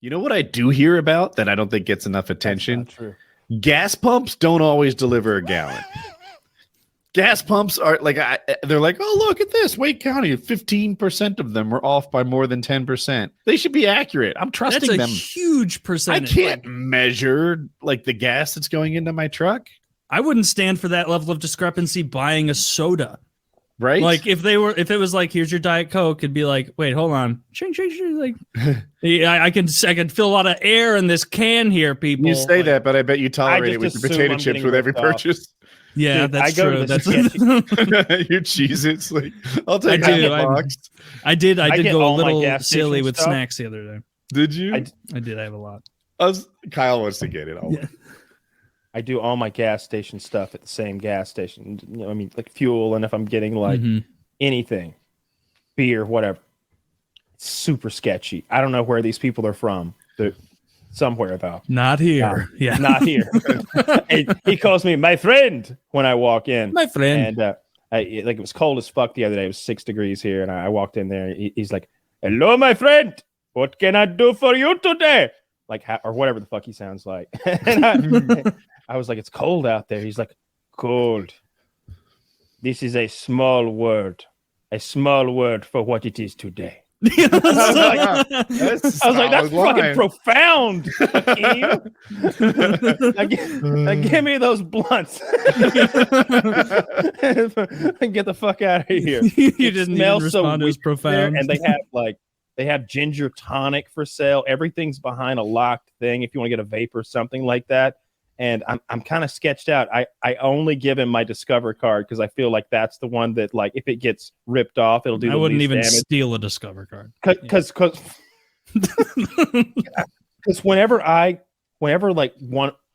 You know what I do hear about that I don't think gets enough attention? Gas pumps don't always deliver a gallon. Gas pumps are like, they're like, oh, look at this. Wake County, 15% of them were off by more than 10%. They should be accurate. I'm trusting them. That's a huge percentage. I can't measure like the gas that's going into my truck. I wouldn't stand for that level of discrepancy buying a soda. Right? Like if it was like, here's your Diet Coke, it'd be like, wait, hold on. Ching, ching, ching. Like, I can feel a lot of air in this can here, people. You say that, but I bet you tolerate it with the potato chips with every purchase. Yeah, dude, that's true. That's your Cheez-Its. Like, I'll take a box. I did go a little silly with snacks the other day. Did you? I did. I have a lot. Kyle wants to get it. Yeah. I do all my gas station stuff at the same gas station. You know, I mean, like fuel, and if I'm getting like anything, beer, whatever, it's super sketchy. I don't know where these people are from. They're somewhere though. Not here. Yeah, not here. He calls me my friend when I walk in. My friend. And it was cold as fuck the other day. It was 6 degrees here, and I walked in there. He's like, "Hello, my friend. What can I do for you today?" Like, or whatever the fuck he sounds like. And I was like, "It's cold out there." He's like, "Cold. This is a small word for what it is today." I was like, that's fucking profound. Give me those blunts. And get the fuck out of here. You didn't even respond as profound. And they have ginger tonic for sale. Everything's behind a locked thing if you want to get a vape or something like that. And I'm kind of sketched out. I only give him my Discover card because I feel like that's the one that, like, if it gets ripped off, it'll do. I wouldn't even steal a Discover card because whenever like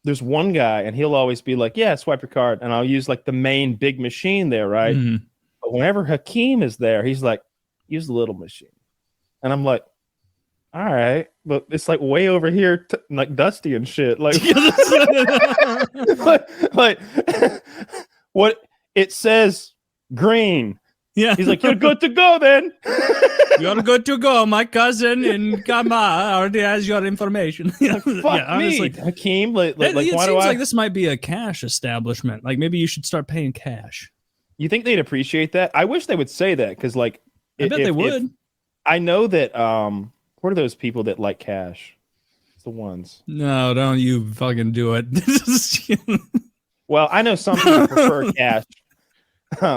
there's one guy and he'll always be like, "Yeah, swipe your card," and I'll use like the main big machine there, right? Mm-hmm. But whenever Hakeem is there, he's like, "Use the little machine," and I'm like, all right, but it's like way over here, like dusty and shit. Like, like what it says, green. Yeah, he's like, "You're good to go then." You're good to go. My cousin in Kama already has your information. Fuck me, honestly. Hakeem. Like, it seems like this might be a cash establishment. Like maybe you should start paying cash. You think they'd appreciate that? I wish they would say that because, like, I bet they would. I know that. What are those people that like cash? It's the ones. No, don't you fucking do it. Well, I know some people prefer cash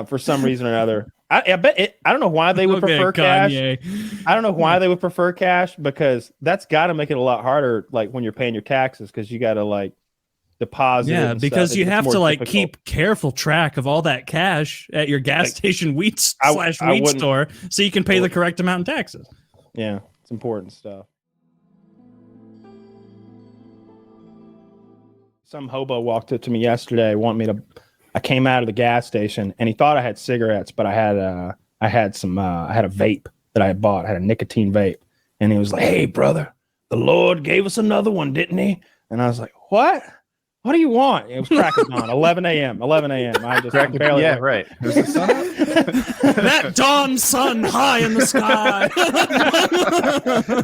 for some reason or another. I bet it. I don't know why they would prefer Kanye. Cash. I don't know why they would prefer cash because that's got to make it a lot harder. Like when you're paying your taxes, because you got to like deposit. Yeah, because you have to like keep careful track of all that cash at your gas station wheat store, so you can pay the correct amount in taxes. Yeah. It's important stuff. Some hobo walked up to me yesterday, I came out of the gas station and he thought I had cigarettes, but I had a vape that I had bought. I had a nicotine vape. And he was like, "Hey brother, the Lord gave us another one, didn't he?" And I was like, "What? What do you want?" It was crack of dawn, 11 a.m. I just barely. Yeah, right. Was the sun out? That dawn sun high in the sky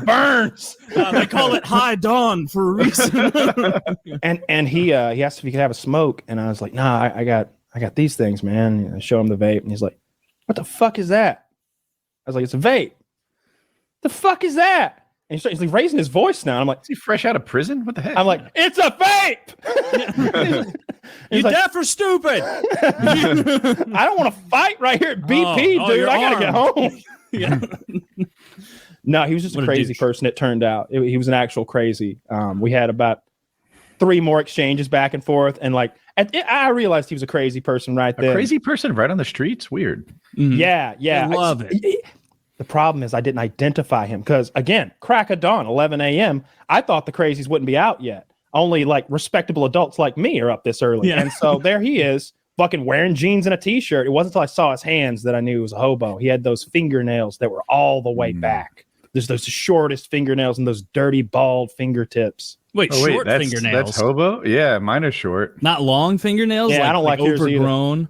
burns. They call it high dawn for a reason. and he asked if he could have a smoke, and I was like, "Nah, I got these things, man." And I show him the vape, and he's like, "What the fuck is that?" I was like, "It's a vape." "The fuck is that?" And he's like raising his voice now. I'm like, "Is he fresh out of prison? What the heck?" I'm like, "It's a vape." You like, deaf or stupid? I don't want to fight right here at BP, dude. I gotta get home. Yeah. No, he was just a crazy person. It turned out he was an actual crazy. We had about 3 more exchanges back and forth, and like I realized he was a crazy person right there. A crazy person right on the streets. Weird. Mm-hmm. Yeah. I love it. The problem is I didn't identify him because, again, crack of dawn, 11 a.m. I thought the crazies wouldn't be out yet. Only like respectable adults like me are up this early. Yeah. And so there he is, fucking wearing jeans and a t-shirt. It wasn't until I saw his hands that I knew he was a hobo. He had those fingernails that were all the way back. There's those shortest fingernails and those dirty, bald fingertips. Wait, short fingernails? That's hobo? Yeah, mine are short. Not long fingernails? Yeah, like, I don't like overgrown.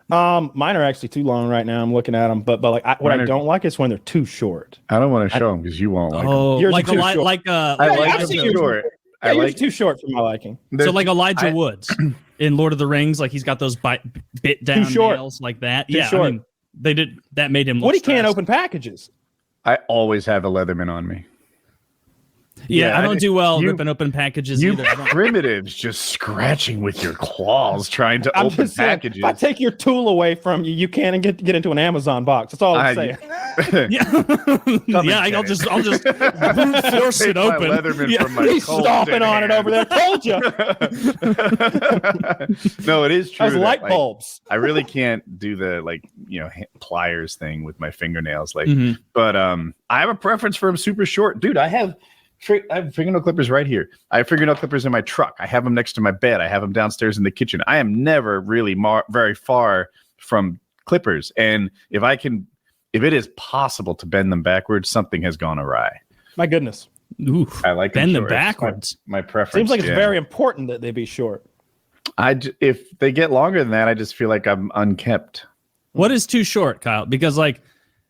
Mine are actually too long right now. I'm looking at them, but like what I don't like is when they're too short. I don't want to show them because you won't like them. Yours like are too short. I like them short. Yeah, yours are too short for my liking. So like Elijah Woods in Lord of the Rings, like he's got those bit down nails like that. Too short. I mean, they did that made him look Woody stressed. can't open packages. I always have a Leatherman on me. Yeah, I don't do well ripping open packages either. Primitives just scratching with your claws trying to open packages. If I take your tool away from you, you can't get into an Amazon box. That's all I'm saying. I'll just force it open. Leatherman from my He's stomping on it over there. Told you. No, it is true. Those light bulbs. I really can't do the pliers thing with my fingernails. But I have a preference for them super short, dude. I have fingernail clippers right here. I have fingernail clippers in my truck. I have them next to my bed. I have them downstairs in the kitchen. I am never really very far from clippers. And if it is possible to bend them backwards, something has gone awry. My goodness. Ooh, I like bend them backwards. My preference. Seems like it's very important that they be short. If they get longer than that, I just feel like I'm unkept. What is too short, Kyle? Because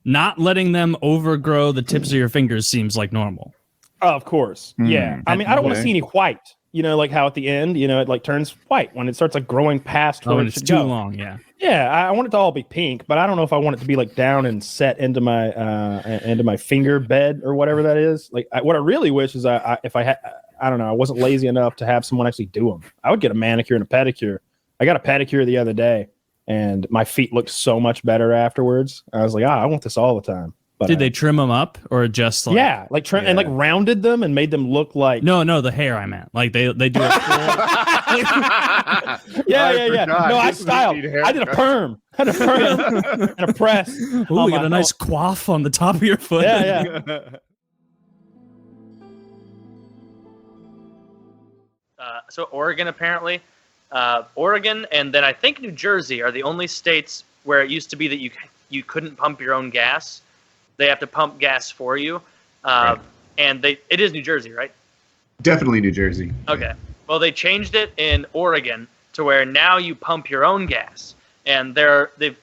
not letting them overgrow the tips of your fingers seems like normal. Oh, of course. Yeah. I mean, I don't want to see any white. Like how at the end, it turns white when it starts growing past where it's too long. Yeah. Yeah. I want it to all be pink, but I don't know if I want it to be down and set into my finger bed or whatever that is. What I really wish is if I had, I don't know, I wasn't lazy enough to have someone actually do them. I would get a manicure and a pedicure. I got a pedicure the other day and my feet looked so much better afterwards. I was like, I want this all the time. But did they trim them up or just trim and rounded them and made them look like no the hair I meant they do it yeah no I styled I did a perm and a press. Ooh, you got a nice coif on the top of your foot. Yeah. So Oregon apparently Oregon and then I think New Jersey are the only states where it used to be that you couldn't pump your own gas. They have to pump gas for you, right. And it is New Jersey, right? Definitely New Jersey. Okay. Well, they changed it in Oregon to where now you pump your own gas, and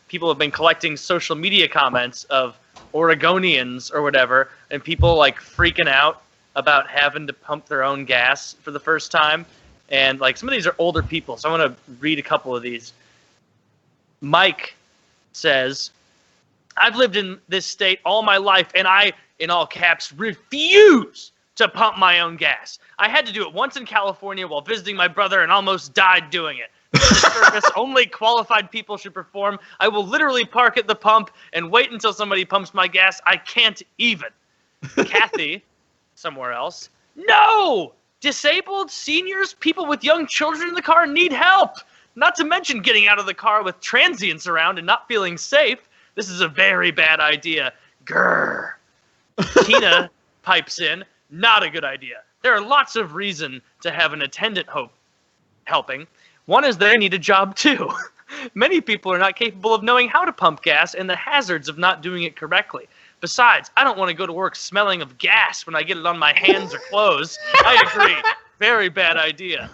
people have been collecting social media comments of Oregonians or whatever, and people freaking out about having to pump their own gas for the first time, and some of these are older people, so I want to read a couple of these. Mike says, I've lived in this state all my life, and I, in all caps, refuse to pump my own gas. I had to do it once in California while visiting my brother and almost died doing it. This is a service only qualified people should perform. I will literally park at the pump and wait until somebody pumps my gas. I can't even. Kathy, somewhere else. No! Disabled, seniors, people with young children in the car need help. Not to mention getting out of the car with transients around and not feeling safe. This is a very bad idea. Grrr. Tina pipes in. Not a good idea. There are lots of reasons to have an attendant helping. One is they need a job too. Many people are not capable of knowing how to pump gas and the hazards of not doing it correctly. Besides, I don't want to go to work smelling of gas when I get it on my hands or clothes. I agree. Very bad idea.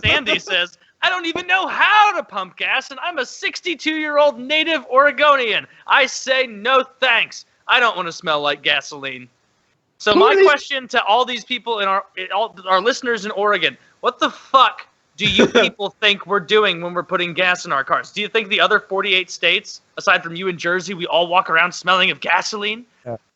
Sandy says, I don't even know how to pump gas, and I'm a 62-year-old native Oregonian. I say no thanks. I don't want to smell like gasoline. So my question to all these people all our listeners in Oregon, what the fuck do you people think we're doing when we're putting gas in our cars? Do you think the other 48 states, aside from you and Jersey, we all walk around smelling of gasoline?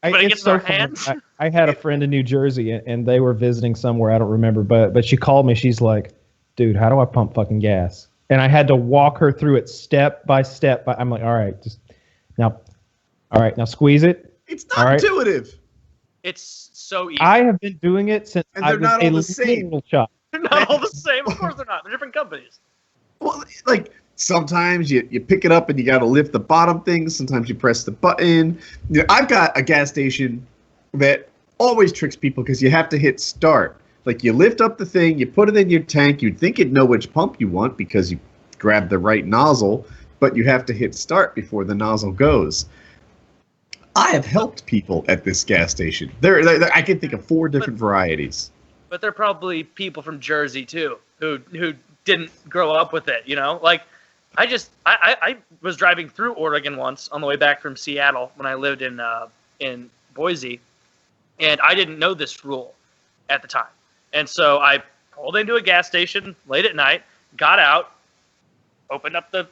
It's so funny. I had a friend in New Jersey, and they were visiting somewhere. I don't remember, but she called me. She's like, dude, how do I pump fucking gas? And I had to walk her through it step by step. I'm like, all right, now squeeze it. It's not intuitive. It's so easy. I have been doing it since I was not all the same. Little child. They're not all the same. Of course they're not. They're different companies. Well, sometimes you pick it up and you got to lift the bottom thing. Sometimes you press the button. I've got a gas station that always tricks people because you have to hit start. You lift up the thing, you put it in your tank. You'd think it'd know which pump you want because you grabbed the right nozzle, but you have to hit start before the nozzle goes. I have helped people at this gas station. I can think of 4 different varieties. But they're probably people from Jersey too, who didn't grow up with it. I was driving through Oregon once on the way back from Seattle when I lived in Boise, and I didn't know this rule at the time. And so I pulled into a gas station late at night, got out, opened up the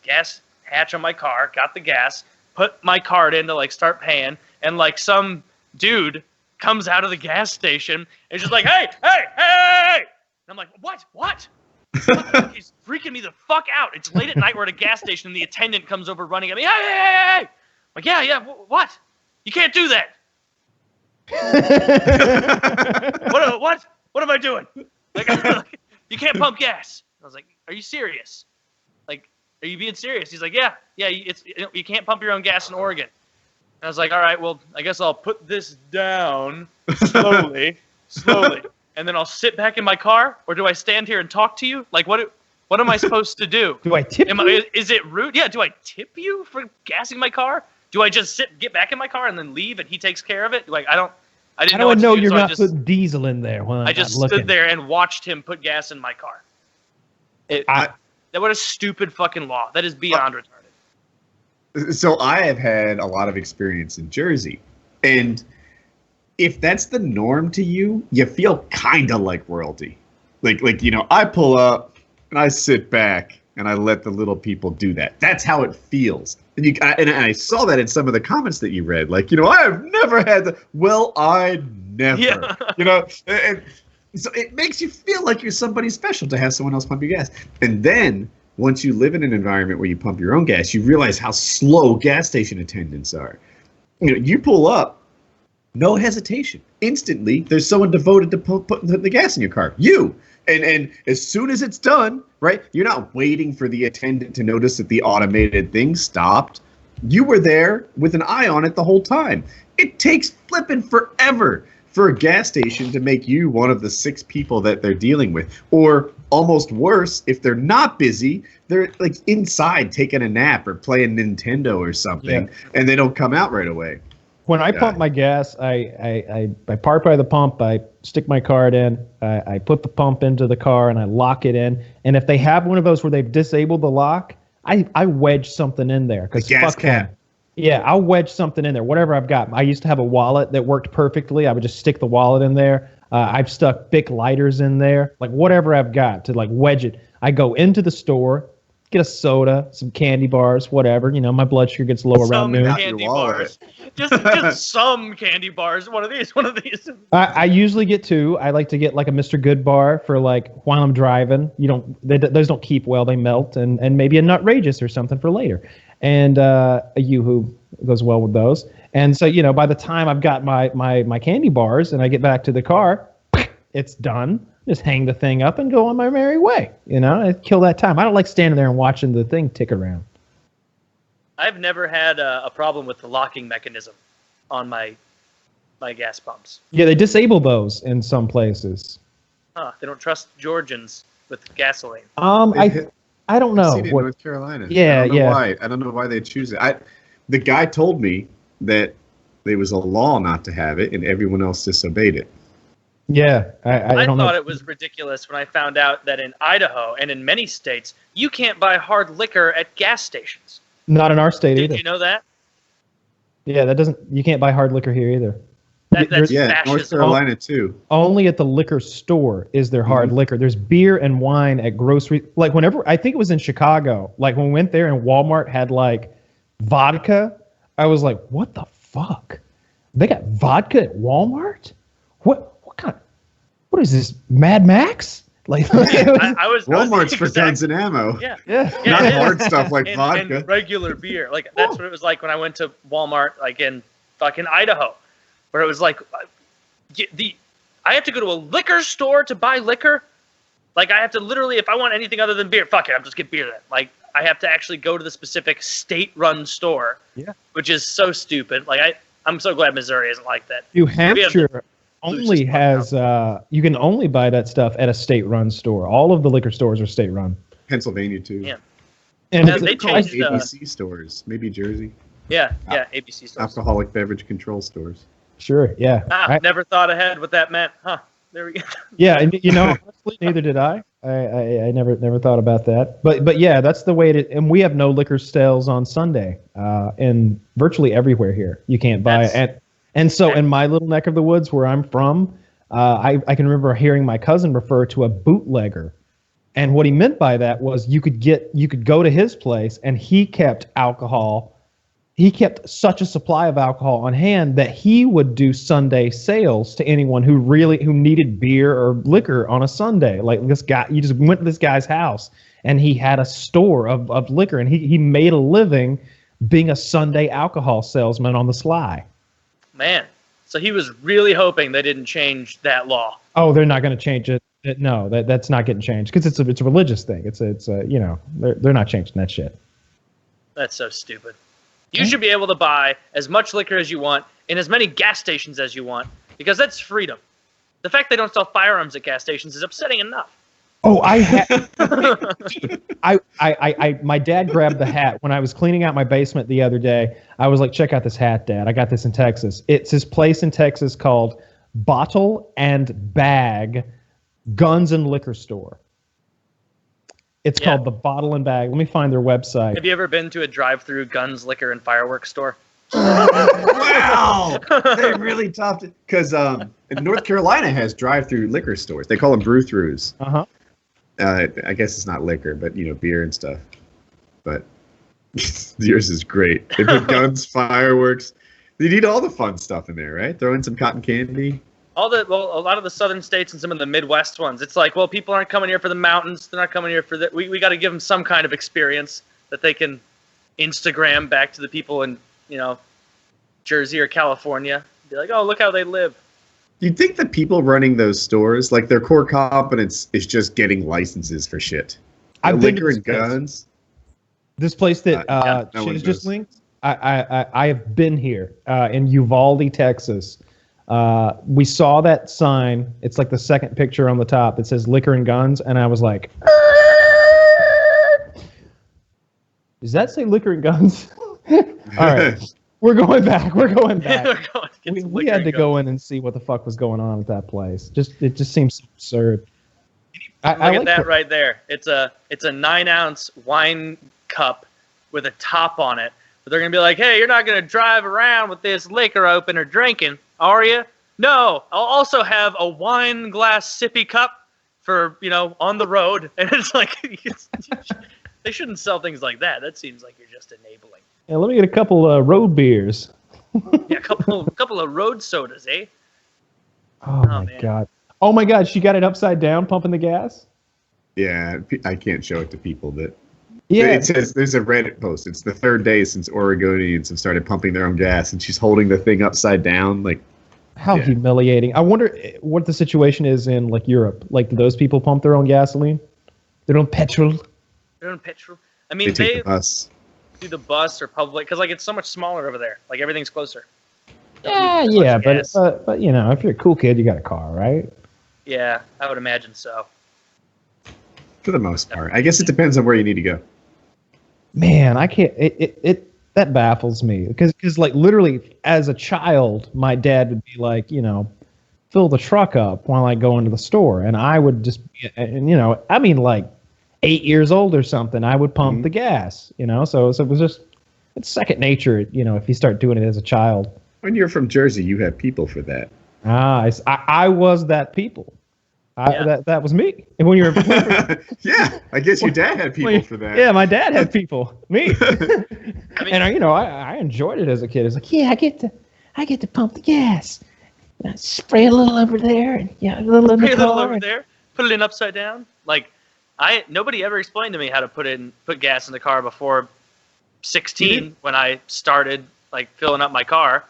gas hatch on my car, got the gas, put my card in to like start paying, and like some dude comes out of the gas station and just like, hey! And I'm like, what? He's freaking me the fuck out. It's late at night. We're at a gas station, and the attendant comes over running at me. Hey! I'm like, yeah. What? You can't do that. What am I doing? Like, you can't pump gas. I was like, are you serious? Like, are you being serious? He's like, yeah. You can't pump your own gas in Oregon. And I was like, all right, well, I guess I'll put this down slowly, and then I'll sit back in my get or do I stand here and talk to you? Like, what am I supposed to do? Do I tip you? Is it rude? Yeah, do I tip you for gassing my car? Do I just get back in my car and then leave and he takes care of it? Like, I didn't know what to do, you're so not putting diesel in there. I just stood there and watched him put gas in my car. What a stupid fucking law. That is beyond retarded. So I have had a lot of experience in Jersey, and if that's the norm to you, you feel kind of like royalty. Like I pull up and I sit back and I let the little people do that. That's how it feels. And I saw that in some of the comments that you read. Like, I have never had the. Well, I never. Yeah. And so it makes you feel like you're somebody special to have someone else pump your gas. And then once you live in an environment where you pump your own gas, you realize how slow gas station attendants are. You pull up, no hesitation. Instantly, there's someone devoted to putting the gas in your car. You. And as soon as it's done, right, you're not waiting for the attendant to notice that the automated thing stopped. You were there with an eye on it the whole time. It takes flipping forever for a gas station to make you one of the 6 people that they're dealing with. Or almost worse, if they're not busy, they're like inside taking a nap or playing Nintendo or something, and they don't come out right away. When I pump my gas, I park by the pump, I stick my card in, I put the pump into the car, and I lock it in. And if they have one of those where they've disabled the lock, I wedge something in there. The gas cap. Yeah, I'll wedge something in there, whatever I've got. I used to have a wallet that worked perfectly. I would just stick the wallet in there. I've stuck Bic lighters in there, like whatever I've got to like wedge it. I go into the store, get a soda, some candy bars, whatever. My blood sugar gets low around noon. Candy bars. Just some candy bars. One of these. I usually get 2. I like to get like a Mr. Good bar for like while I'm driving. Those don't keep well; they melt, and maybe a Nutrageous or something for later, and a Yoo-hoo goes well with those. And so by the time I've got my candy bars and I get back to the car, it's done. Just hang the thing up and go on my merry way. I kill that time. I don't like standing there and watching the thing tick around. I've never had a problem with the locking mechanism on my gas pumps. Yeah, they disable those in some places. They don't trust Georgians with gasoline. I don't know. I've seen it in North Carolina. Yeah, Why. I don't know why they choose it. The guy told me that there was a law not to have it, and everyone else disobeyed it. Yeah, I don't know. I thought it was ridiculous when I found out that in Idaho and in many states, you can't buy hard liquor at gas stations. Not in our state either. Did you know that? Yeah, you can't buy hard liquor here either. That's fascism. North Carolina too. Only at the liquor store is there hard liquor. There's beer and wine at grocery. Like whenever, I think it was in Chicago, like when we went there and Walmart had like vodka, I was like, what the fuck? They got vodka at Walmart? What is this, Mad Max? Like Walmart's for guns and ammo. Yeah. Not hard stuff like vodka. And regular beer. Like that's what it was like when I went to Walmart, like in fucking Idaho, where it was like, I have to go to a liquor store to buy liquor. Like I have to literally, if I want anything other than beer, fuck it, I'll just get beer then. Like I have to actually go to the specific state-run store. Yeah. Which is so stupid. Like I'm so glad Missouri isn't like that. New Hampshire only has you can only buy that stuff at a state-run store. All of the liquor stores are state-run. Pennsylvania too. Yeah. And they changed ABC stores, maybe Jersey. Yeah, ABC stores. Alcoholic beverage control stores. Sure, yeah. Never thought ahead what that meant, huh? There we go. Yeah, and honestly, neither did I. I never thought about that. But yeah, that's the way it. And we have no liquor sales on Sunday, and virtually everywhere here you can't buy it. And so in my little neck of the woods where I'm from, I can remember hearing my cousin refer to a bootlegger, and what he meant by that was you could go to his place and he kept alcohol. He kept such a supply of alcohol on hand that he would do Sunday sales to anyone who needed beer or liquor on a Sunday. Like this guy, you just went to this guy's house and he had a store of liquor, and he made a living being a Sunday alcohol salesman on the sly. Man, so he was really hoping they didn't change that law. Oh, they're not going to change it. No, that's not getting changed because it's a religious thing. It's they're not changing that shit. That's so stupid. You should be able to buy as much liquor as you want in as many gas stations as you want, because that's freedom. The fact they don't sell firearms at gas stations is upsetting enough. Oh, my dad grabbed the hat when I was cleaning out my basement the other day. I was like, check out this hat, Dad. I got this in Texas. It's this place in Texas called Bottle and Bag Guns and Liquor Store. It's called the Bottle and Bag. Let me find their website. Have you ever been to a drive-through guns, liquor, and fireworks store? Wow, they really topped it because North Carolina has drive-through liquor stores. They call them brew-throughs. I guess it's not liquor, but beer and stuff. But yours is great. They put guns, fireworks. They need all the fun stuff in there, right? Throw in some cotton candy. A lot of the southern states and some of the Midwest ones, it's like, well, people aren't coming here for the mountains. They're not coming here for the. We got to give them some kind of experience that they can Instagram back to the people in Jersey or California. Be like, oh, look how they live. You'd think the people running those stores, like their core competence is just getting licenses for shit. Liquor and guns. This place that she's just linked. I have been here in Uvalde, Texas. We saw that sign. It's like the second picture on the top. It says liquor and guns. And I was like, does that say liquor and guns? All right. We're going back. We had to go in and see what the fuck was going on at that place. It just seems so absurd. Look at that right there. It's a 9-ounce wine cup with a top on it. But they're going to be like, hey, you're not going to drive around with this liquor open or drinking, are you? No, I'll also have a wine glass sippy cup for, on the road. And it's like, they shouldn't sell things like that. That seems like you're just enabling. Yeah, let me get a couple road beers. Yeah, a couple of road sodas, eh? Oh my God. Oh my God, she got it upside down pumping the gas? Yeah, I can't show it to people, but yeah, it says there's a Reddit post. It's the third day since Oregonians have started pumping their own gas, and she's holding the thing upside down. Like, how humiliating. I wonder what the situation is in like Europe. Like, do those people pump their own gasoline? Their own petrol? I mean, they take the bus. Do the bus or public, because like it's so much smaller over there. Like everything's closer. Yeah, but if you're a cool kid, you got a car, right? Yeah, I would imagine so. For the most part, I guess it depends on where you need to go. Man, I can't. That baffles me because like literally as a child, my dad would be like, fill the truck up while I go into the store, and I would just, like 8 years old or something, I would pump the gas, so it was just, it's second nature, if you start doing it as a child. When you're from Jersey, you have people for that. I was that people. That was me. And when you were yeah, I guess your dad had people for that. Yeah, my dad had people. Me. And I enjoyed it as a kid. It's like, yeah, I get to pump the gas. Spray a little over there, and a little in the car. A little over there. Put it in upside down. Like, nobody ever explained to me how to put gas in the car before 16 when I started like filling up my car.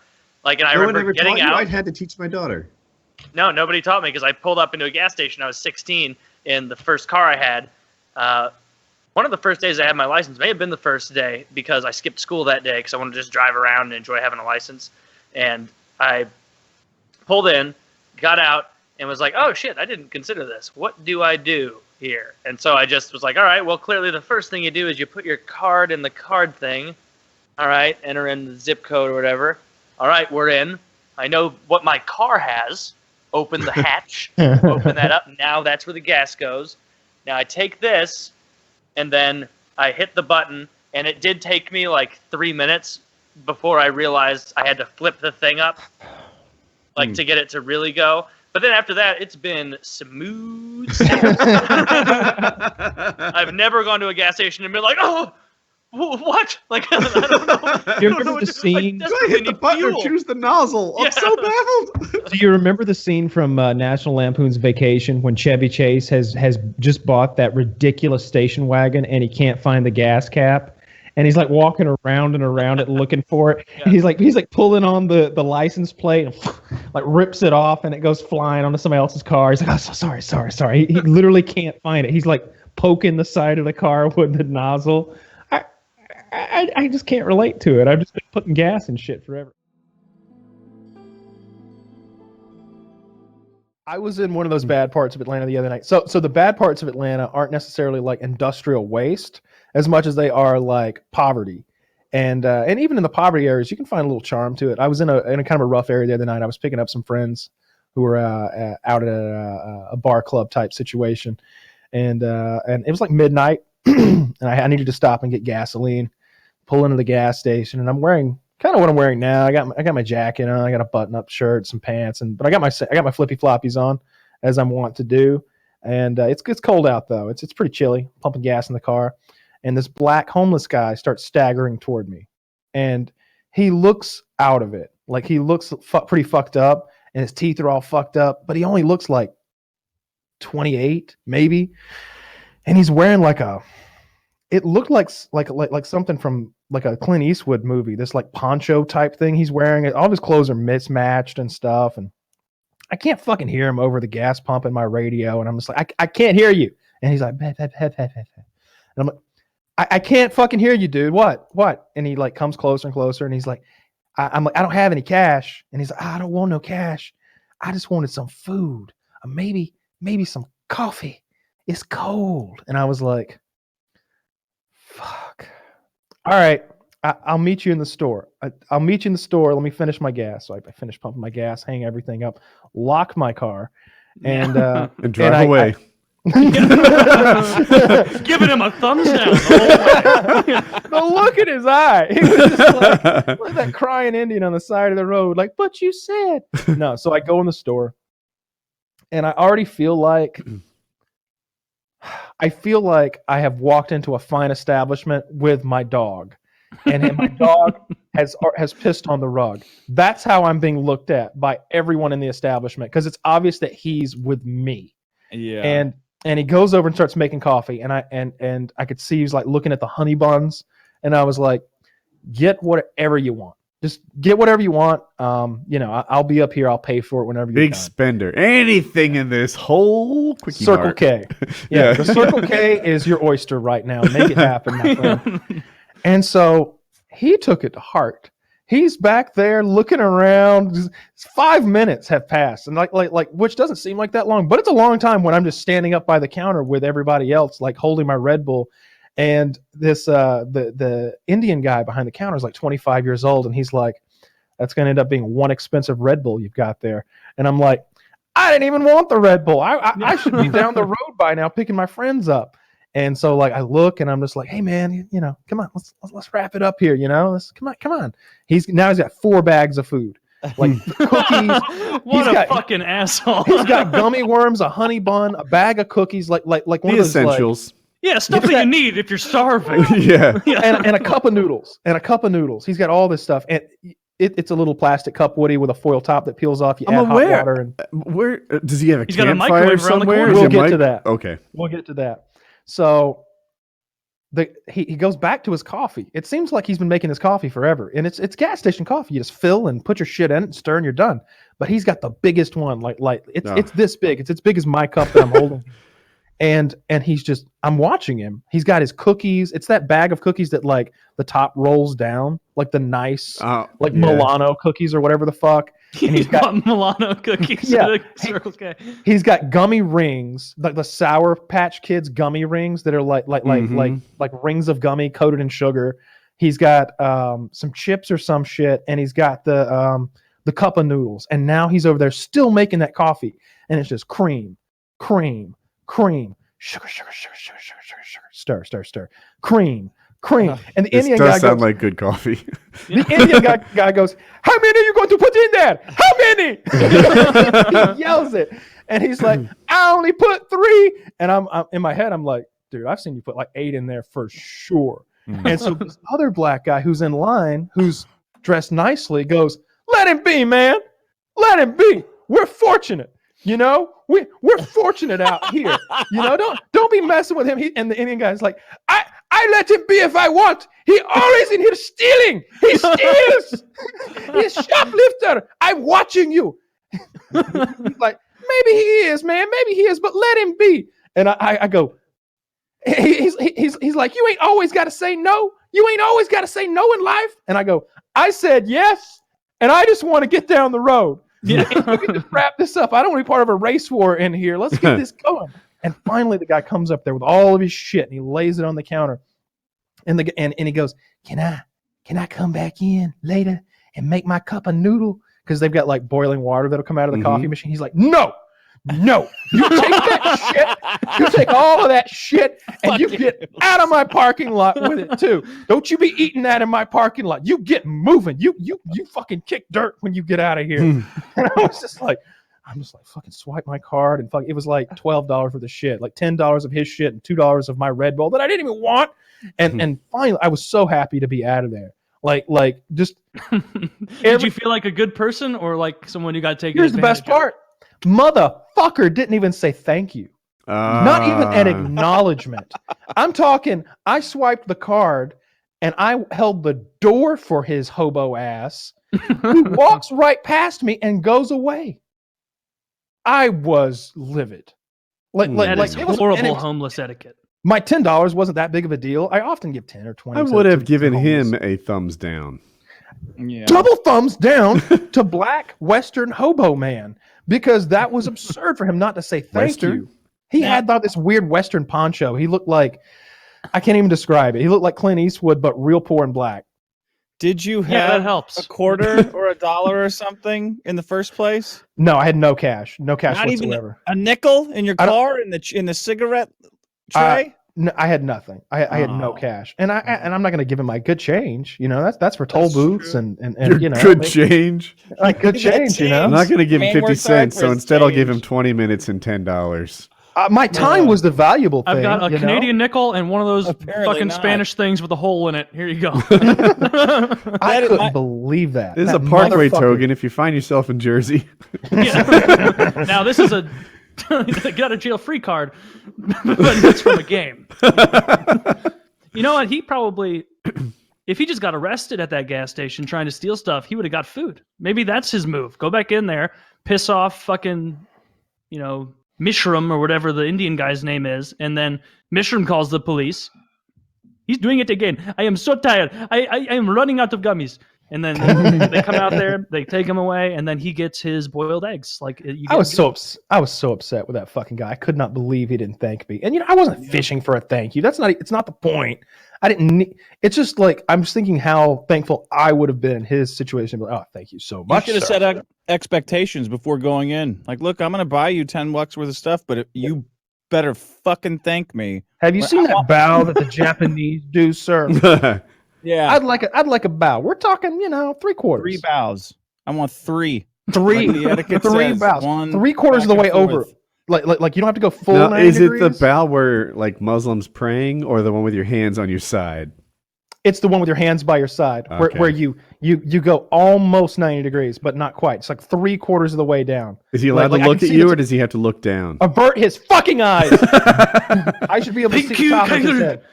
Like, and I remember getting out. I had to teach my daughter. No, nobody taught me because I pulled up into a gas station. I was 16, and the first car I had, one of the first days I had my license may have been the first day because I skipped school that day because I wanted to just drive around and enjoy having a license. And I pulled in, got out, and was like, oh shit, I didn't consider this. What do I do here? And so I just was like, all right, well, clearly the first thing you do is you put your card in the card thing. All right, enter in the zip code or whatever. All right, we're in. I know what my car has. open the hatch, open that up. Now that's where the gas goes. Now I take this, and then I hit the button, and it did take me like 3 minutes before I realized I had to flip the thing up, like to get it to really go. But then after that, it's been smooth sailing. I've never gone to a gas station and been like, oh, what? Like, I don't know. Do you remember the scene? Do I hit the button or choose the nozzle? I'm so baffled. Do you remember the scene from National Lampoon's Vacation when Chevy Chase has just bought that ridiculous station wagon and he can't find the gas cap? And he's like walking around and around it looking for it. Yeah. And he's like pulling on the license plate and like rips it off and it goes flying onto somebody else's car. He's like, oh, sorry. He literally can't find it. He's like poking the side of the car with the nozzle. I just can't relate to it. I've just been putting gas in shit forever. I was in one of those bad parts of Atlanta the other night. So the bad parts of Atlanta aren't necessarily like industrial waste as much as they are like poverty. And even in the poverty areas, you can find a little charm to it. I was in a kind of a rough area the other night. I was picking up some friends who were out at a bar club type situation. And it was like midnight and I needed to stop and get gasoline, pull into the gas station, and I'm wearing kind of what I'm wearing now. I got my jacket on, I got a button-up shirt, some pants, but I got my flippy floppies on, as I'm wont to do. And it's cold out though. It's pretty chilly. Pumping gas in the car, and this black homeless guy starts staggering toward me, and he looks out of it, like he looks pretty fucked up, and his teeth are all fucked up, but he only looks like 28 maybe, and he's wearing it looked like something from like a Clint Eastwood movie, this like poncho type thing he's wearing. All of his clothes are mismatched and stuff, and I can't fucking hear him over the gas pump in my radio, and I'm just like, I can't hear you. And he's like, and I'm like, I can't fucking hear you, dude. What? And he like comes closer and closer, and he's like, I'm like, I don't have any cash. And he's like, I don't want no cash. I just wanted some food, maybe some coffee. It's cold. And I was like, fuck. All right, I'll meet you in the store. I'll meet you in the store. Let me finish my gas. So I finished pumping my gas, hang everything up, lock my car, and drive away. Giving him a thumbs down the whole way. The look in his eye. He was just like that crying Indian on the side of the road, like, but you said. No, so I go in the store, and I already feel like I have walked into a fine establishment with my dog, and my dog has pissed on the rug. That's how I'm being looked at by everyone in the establishment, because it's obvious that he's with me. Yeah. And he goes over and starts making coffee, and I could see he's like looking at the honey buns, and I was like, get whatever you want. Just get whatever you want. I'll be up here. I'll pay for it whenever you're big done. Spender. Anything in this whole quickie Circle mart. K. Yeah, the Circle K is your oyster right now. Make it happen, my friend. And so he took it to heart. He's back there looking around. 5 minutes have passed, and like which doesn't seem like that long, but it's a long time when I'm just standing up by the counter with everybody else, like holding my Red Bull. And this the Indian guy behind the counter is like 25 years old, and he's like, that's going to end up being one expensive Red Bull you've got there. And I'm like, I didn't even want the Red Bull. I should be down the road by now picking my friends up. And so like I look, and I'm just like, hey man, come on, let's wrap it up here. Come on. He's got 4 bags of food, like cookies. What a fucking asshole. He's got gummy worms, a honey bun, a bag of cookies, like one the of those essentials. Yeah, stuff that you need if you're starving. Yeah. And a cup of noodles. He's got all this stuff. And it's a little plastic cup, Woody, with a foil top that peels off. You add hot water. And where does he have a He's got a campfire microwave around the somewhere? corner. We'll get to that. Okay. We'll get to that. So he goes back to his coffee. It seems like he's been making this coffee forever. And it's gas station coffee. You just fill and put your shit in it and stir, and you're done. But he's got the biggest one. It's this big. It's as big as my cup that I'm holding. And I'm watching him. He's got his cookies. It's that bag of cookies that like the top rolls down, like the nice, Milano cookies or whatever the fuck. And he's got Milano cookies. Yeah. Circle K. He's got gummy rings, like the Sour Patch Kids gummy rings that are like rings of gummy coated in sugar. He's got some chips or some shit, and he's got the the cup of noodles, and now he's over there still making that coffee, and it's just cream, sugar, stir, cream. And the Indian guy sound goes, like good coffee. The Indian guy goes, how many are you going to put in there? How many? He yells it. And he's like, I only put 3. And I'm in my head, I'm like, dude, I've seen you put like 8 in there for sure. And so this other black guy who's in line, who's dressed nicely, goes, let him be, man. Let him be. We're fortunate. You know, we're fortunate out here. You know, don't be messing with him. And the Indian guy's like, I let him be if I want. He always in here stealing. He steals. He's a shoplifter. I'm watching you. He's like, maybe he is, man. Maybe he is, but let him be. And I go, he's like, you ain't always got to say no. You ain't always got to say no in life. And I go, I said yes, and I just want to get down the road. Yeah, we can just wrap this up. I don't want to be part of a race war in here. Let's get this going. And finally, the guy comes up there with all of his shit, and he lays it on the counter. And he goes, Can I come back in later and make my cup of noodle? Because they've got like boiling water that'll come out of the coffee machine. He's like, no, you take that shit, you take all of that shit, and you get out of my parking lot with it too. Don't you be eating that in my parking lot. You get moving. You fucking kick dirt when you get out of here. And I'm just like, fucking swipe my card and it was like $12 for the shit, like $10 of his shit and $2 of my Red Bull that I didn't even want. And finally, I was so happy to be out of there. Like just. Did you feel like a good person or like someone who got taken? Here's the best part. Motherfucker didn't even say thank you. Not even an acknowledgement. I'm talking, I swiped the card and I held the door for his hobo ass. He walks right past me and goes away. I was livid. That is horrible homeless etiquette. My $10 wasn't that big of a deal. I often give 10 or 20. I would have given him a thumbs down. Yeah. Double thumbs down to black Western hobo man, because that was absurd for him not to say thank you. He had this weird Western poncho. He looked like, I can't even describe it. He looked like Clint Eastwood, but real poor and black. Did you that have helps. a quarter or $1 or something in the first place? No, I had no cash. No cash Not whatsoever. Even a nickel in your car in the cigarette tray? No, I had nothing. I had no cash, and I'm not going to give him my good change. You know, that's for toll booths and you know, good change. Like good change. You know, I'm not going to give him 50 cents, so instead I'll give him 20 minutes and $10. My time was the valuable thing. I've got a Canadian nickel and one of those fucking Spanish things with a hole in it. Here you go. I couldn't believe that. This is a Parkway token if you find yourself in Jersey. Now this is a get out of jail free card, but it's from a game. You know what? He probably, if he just got arrested at that gas station trying to steal stuff, he would have got food. Maybe that's his move. Go back in there, piss off fucking, Mishram or whatever the Indian guy's name is, and then Mishram calls the police. He's doing it again. I am so tired. I am running out of gummies. And then they come out there, they take him away, and then he gets his boiled eggs. I was so upset with that fucking guy. I could not believe he didn't thank me. And I wasn't fishing for a thank you. It's not the point. I didn't need, it's just like I'm just thinking how thankful I would have been in his situation. Like, oh, thank you so much. You should have set expectations before going in. Like, look, I'm going to buy you $10 worth of stuff, but you better fucking thank me. Have you seen that bow that the Japanese do, sir? Yeah, I'd like a bow. We're talking, 3/4. 3 bows. I want 3. Three bows. 3/4 of the way over. Like you don't have to go full. Now, 90 is degrees. it the bow where like Muslims praying, or the one with your hands on your side? It's the one with your hands by your side, where you go almost 90 degrees, but not quite. It's like 3/4 of the way down. Is he allowed to look at you, or does he have to look down? Avert his fucking eyes. I should be able to see the top of his head.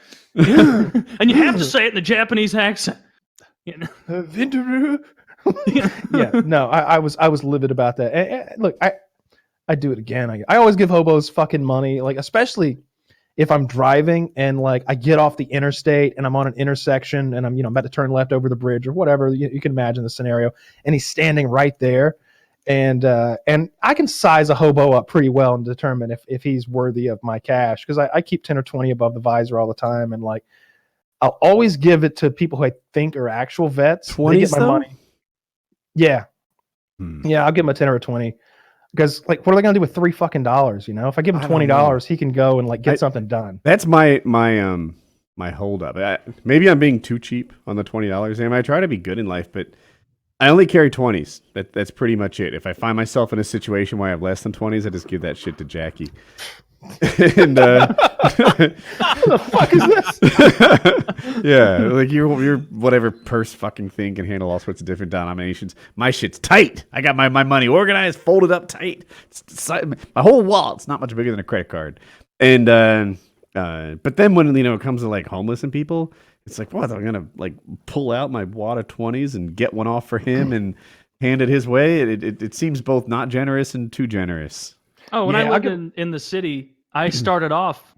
And you have to say it in the Japanese accent. Yeah, no, I was livid about that. And look, I do it again. I always give hobos fucking money, like especially if I'm driving and like I get off the interstate and I'm on an intersection and I'm about to turn left over the bridge or whatever. You can imagine the scenario, and he's standing right there. And I can size a hobo up pretty well and determine if he's worthy of my cash, because I keep 10 or 20 above the visor all the time, and like I'll always give it to people who I think are actual vets. 20s, get my money. Yeah, Yeah, I'll give him a 10 or a 20. Because like, what are they gonna do with $3 You know, if I give him $20, he can go and like get something done. That's my holdup. Maybe I'm being too cheap on the $20. I try to be good in life, but I only carry 20s. That's pretty much it. If I find myself in a situation where I have less than 20s, I just give that shit to Jackie. And What the fuck is this? yeah, like your whatever purse fucking thing can handle all sorts of different denominations. My shit's tight. I got my money organized, folded up tight. My whole wallet's not much bigger than a credit card. And but then when it comes to like homeless and people, it's like, what? I'm gonna like pull out my wad of 20s and get one off for him and hand it his way. It seems both not generous and too generous. Oh, when I lived in the city, I started off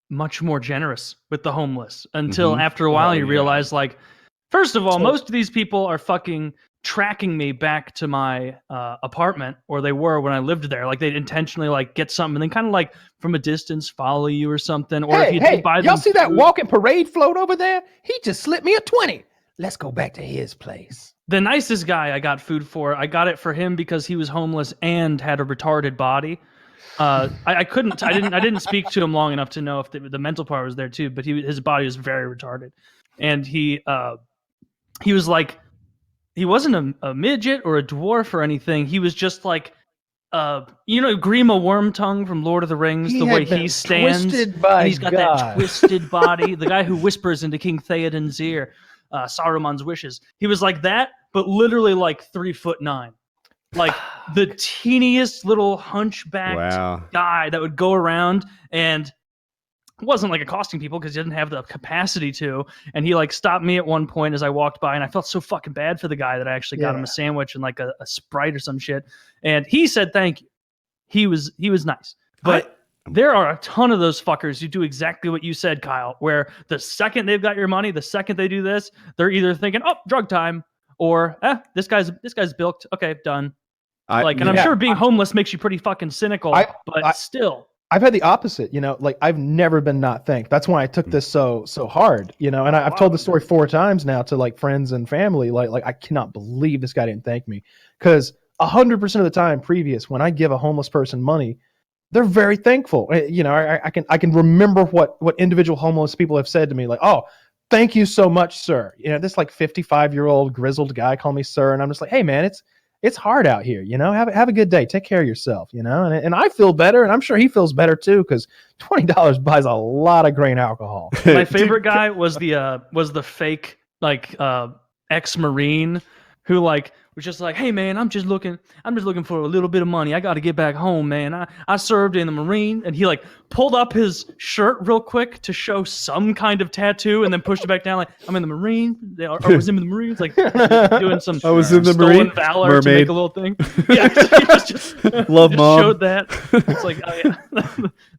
much more generous with the homeless until after a while you realize, like, first of all, most of these people are fucking tracking me back to my apartment, or they were when I lived there. Like, they'd intentionally like get something and then kind of like from a distance follow you or something. Or if you did buy them y'all see that food. walking parade float over there? He just slipped me a 20. Let's go back to his place. The nicest guy I got food for, I got it for him because he was homeless and had a retarded body. I didn't speak to him long enough to know if the mental part was there too, but his body was very retarded. And he was like, he wasn't a midget or a dwarf or anything. He was just like, Grima Wormtongue from Lord of the Rings, the way he stands. And he's got that twisted body. The guy who whispers into King Theoden's ear, Saruman's wishes. He was like that, but literally like 3'9". Like the teeniest little hunchbacked guy that would go around and wasn't like accosting people because he didn't have the capacity to. And he like stopped me at one point as I walked by, and I felt so fucking bad for the guy that I actually got him a sandwich and like a Sprite or some shit. And he said thank you. He was nice. But there are a ton of those fuckers who do exactly what you said, Kyle, where the second they've got your money, the second they do this, they're either thinking, oh, drug time, or this guy's bilked. Okay, done. I'm sure being homeless makes you pretty fucking cynical, but still. I've had the opposite, like I've never been not thanked. That's why I took this so hard, and I've told the story 4 times now to like friends and family. Like I cannot believe this guy didn't thank me, because 100% of the time previous, when I give a homeless person money, they're very thankful. I can remember what individual homeless people have said to me, like, oh, thank you so much, sir. This like 55-year-old grizzled guy called me sir, and I'm just like, hey man, it's hard out here, have a good day. Take care of yourself, and I feel better, and I'm sure he feels better too, because $20 buys a lot of grain alcohol. My favorite guy was the fake like ex-Marine who like was just like, hey man, I'm just looking for a little bit of money. I got to get back home, man. I served in the Marine, and he like pulled up his shirt real quick to show some kind of tattoo, and then pushed it back down like, I'm in the Marine, or was in the Marines, like doing some I was in the stolen Marine valor mermaid. to make a little thing. Yeah, he was just love just mom. showed that. It's like, oh, yeah.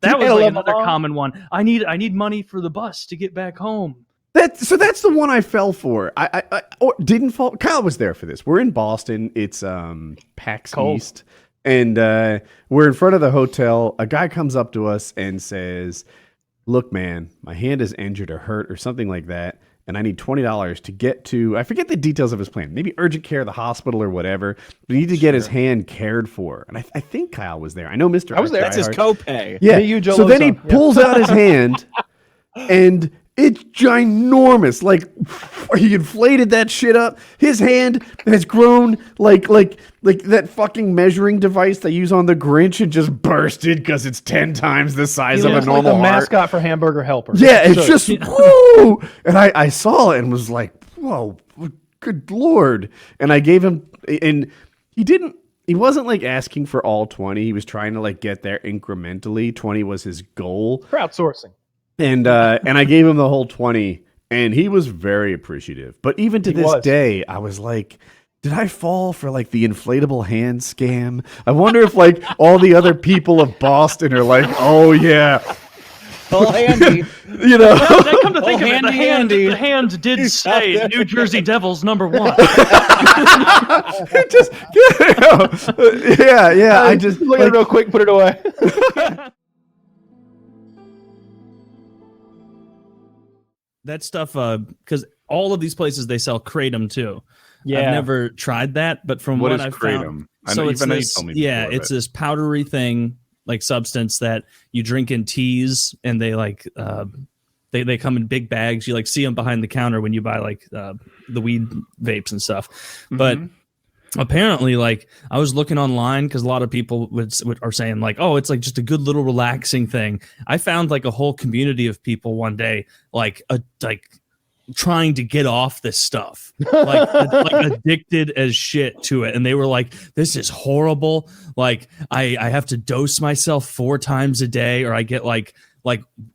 That was like another common one. I need money for the bus to get back home. That's the one I fell for. I didn't fall. Kyle was there for this. We're in Boston. It's PAX East, and we're in front of the hotel. A guy comes up to us and says, "Look, man, my hand is injured or hurt or something like that, and I need $20 to get to." I forget the details of his plan. Maybe urgent care, the hospital, or whatever. But he need to get his hand cared for. And I think Kyle was there. I know Mr. I was there. That's his copay. Yeah. Me, you, Joe So then he Lozon. pulls out his hand, and it's ginormous. Like, he inflated that shit up. His hand has grown like that fucking measuring device they use on the Grinch, and just bursted because it's 10 times the size of a normal like the heart. mascot for Hamburger Helper. Yeah, it's just woo. And I saw it and was like, whoa, good Lord. And I gave him, and he wasn't like asking for all 20. He was trying to like get there incrementally. 20 was his goal. Crowdsourcing. And I gave him the whole 20, and he was very appreciative. But even to this day, I was like, did I fall for like the inflatable hand scam? I wonder if like all the other people of Boston are like, oh yeah, Oh, handy. Then come to think of it, handy. the hand did say New Jersey Devils #1. It just, yeah. I just look at it real quick, put it away. That stuff, because all of these places they sell kratom too. Yeah. I've never tried that, but from What what is I've kratom? found, I know, it's even though you this, told me yeah, before, it's but- this powdery thing, like substance that you drink in teas, and they like they come in big bags. You like see them behind the counter when you buy like the weed vapes and stuff. But apparently, like I was looking online because a lot of people are saying like, oh, it's like just a good little relaxing thing. I found like a whole community of people one day like trying to get off this stuff, like addicted as shit to it, and they were like, this is horrible. Like I have to dose myself 4 times a day, or I get like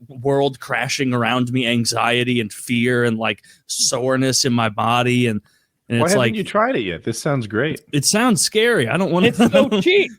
world crashing around me anxiety and fear and like soreness in my body, and Why it's haven't like you tried it yet? This sounds great. it sounds scary. I don't want It's so cheap.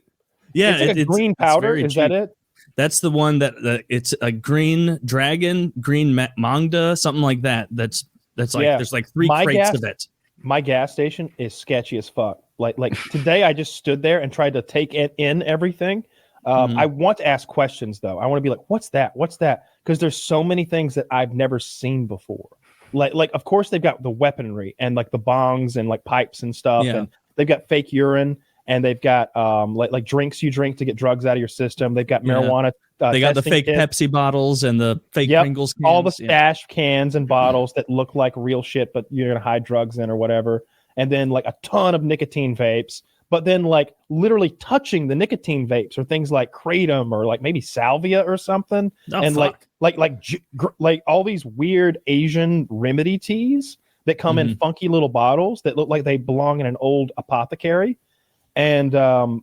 Yeah, it's like a green powder. very Is that it? That's the one that it's a green dragon, green mangda, something like that. That's like there's like 3 crates of it. My gas station is sketchy as fuck. Like today, I just stood there and tried to take in everything. I want to ask questions though. I want to be like, what's that? What's that? Because there's so many things that I've never seen before. Like of course they've got the weaponry and like the bongs and like pipes and stuff, and they've got fake urine, and they've got like drinks you drink to get drugs out of your system. They've got marijuana. They got the fake kits. Pepsi bottles and the fake Pringles cans. All the stash cans and bottles that look like real shit, but you're gonna hide drugs in or whatever. And then like a ton of nicotine vapes. But then like literally touching the nicotine vapes or things like kratom or like maybe salvia or something. Oh, and fuck. like all these weird Asian remedy teas that come in funky little bottles that look like they belong in an old apothecary. And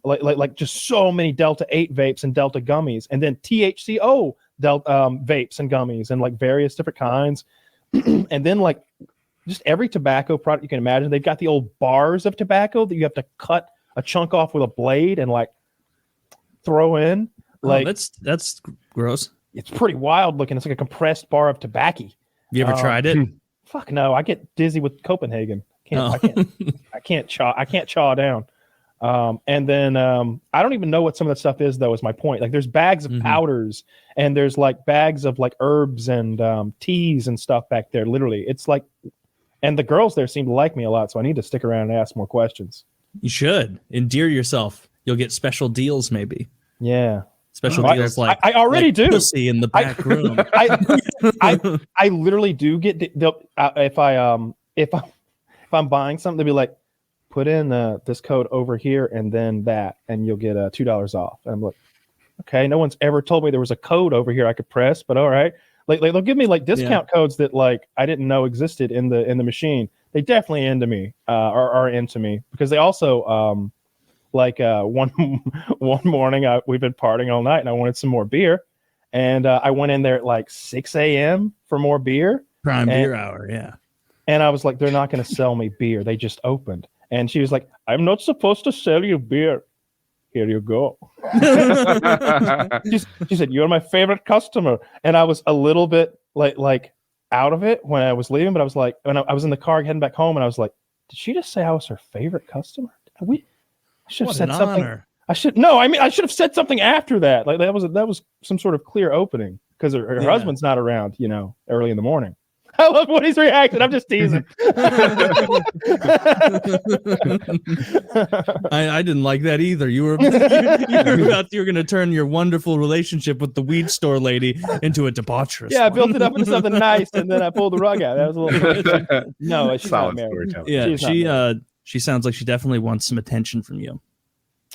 like just so many Delta 8 vapes and Delta gummies, and then THCO vapes and gummies and like various different kinds. And then like just every tobacco product you can imagine. They've got the old bars of tobacco that you have to cut a chunk off with a blade and like throw in. Like that's gross. It's pretty wild looking. It's like a compressed bar of tobacco. You ever tried it? Fuck no, I get dizzy with Copenhagen. I can't chaw down. And then I don't even know what some of that stuff is though, is my point. Like there's bags of powders and there's like bags of like herbs and teas and stuff back there. Literally. It's like, and the girls there seem to like me a lot, so I need to stick around and ask more questions. You should endear yourself. You'll get special deals, maybe. Yeah. Special deals like I already do. Pussy in the back room. I literally do get if I'm buying something, they'll be like, put in this code over here and then that, and you'll get $2 off. And I'm like, okay, no one's ever told me there was a code over here I could press, but all right. Like they'll give me like discount codes that like I didn't know existed in the machine. They definitely into me, are into me, because they also one morning we've been partying all night and I wanted some more beer, and I went in there at like 6 a.m. for more beer. Prime beer hour, yeah. And I was like, they're not going to sell me beer. They just opened. And she was like, I'm not supposed to sell you beer. Here you go. She said, you're my favorite customer. And I was a little bit like out of it when I was leaving, but I was like, when I was in the car heading back home, and I was like, did she just say I was her favorite customer? I should have said something. Honor. I should have said something after that. Like that was some sort of clear opening, because her husband's not around, early in the morning. I love Woody's reaction. I'm just teasing. I didn't like that either. You were going to turn your wonderful relationship with the weed store lady into a debaucherous. Yeah, I built it up into something nice, and then I pulled the rug out. That was a little. No, she's solid not married. Yeah, she sounds like she definitely wants some attention from you,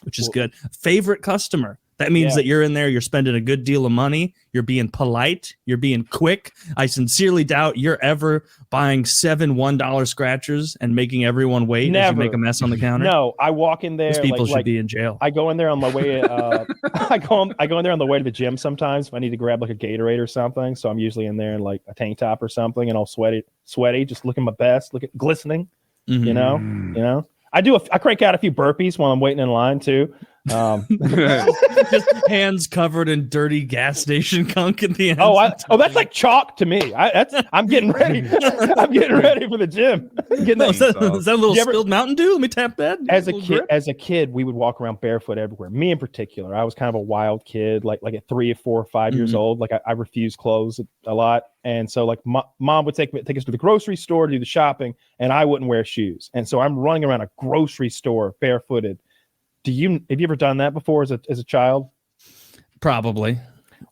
which is good. Favorite customer. That means that you're in there, you're spending a good deal of money, you're being polite, you're being quick. I sincerely doubt you're ever buying 7 $1 scratchers and making everyone wait as you make a mess on the counter. No, I walk in there. Those people should be in jail. I go in there on my way. I go in there on the way to the gym sometimes if I need to grab like a Gatorade or something. So I'm usually in there in like a tank top or something, and all sweaty, just looking my best, glistening. You know. I crank out a few burpees while I'm waiting in line too. Just hands covered in dirty gas station gunk at the end. That's like chalk to me. I'm getting ready. I'm getting ready for the gym. Is that a little spilled Mountain Dew? Let me tap that. As a kid, we would walk around barefoot everywhere. Me in particular, I was kind of a wild kid. Like at 3 or 4 or 5 years old, like I refused clothes a lot, and so like mom would take us to the grocery store to do the shopping, and I wouldn't wear shoes, and so I'm running around a grocery store barefooted. have you ever done that before as a child? Probably.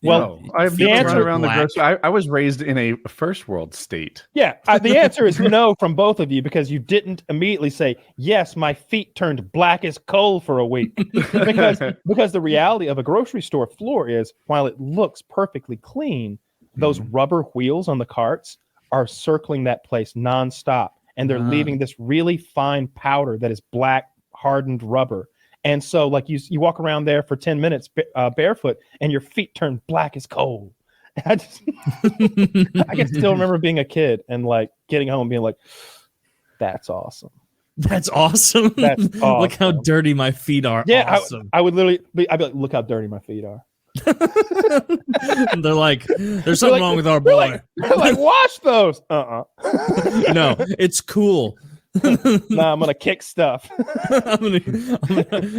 Well, I've the never run answer around the black. grocery. I was raised in a first world state. Yeah, the answer is no from both of you because you didn't immediately say, yes, my feet turned black as coal for a week. because the reality of a grocery store floor is, while it looks perfectly clean, those rubber wheels on the carts are circling that place nonstop. And they're leaving this really fine powder that is black, hardened rubber. And so, like, you walk around there for 10 minutes barefoot, and your feet turn black as coal. I can still remember being a kid and like getting home and being like, "That's awesome. That's awesome. That's Look how awesome." dirty my feet are. Yeah, Awesome. I would literally I'd be like, "Look how dirty my feet are." And they're like, there's something wrong with our boy. They're like, wash those. No, it's cool. Nah, I'm gonna kick stuff.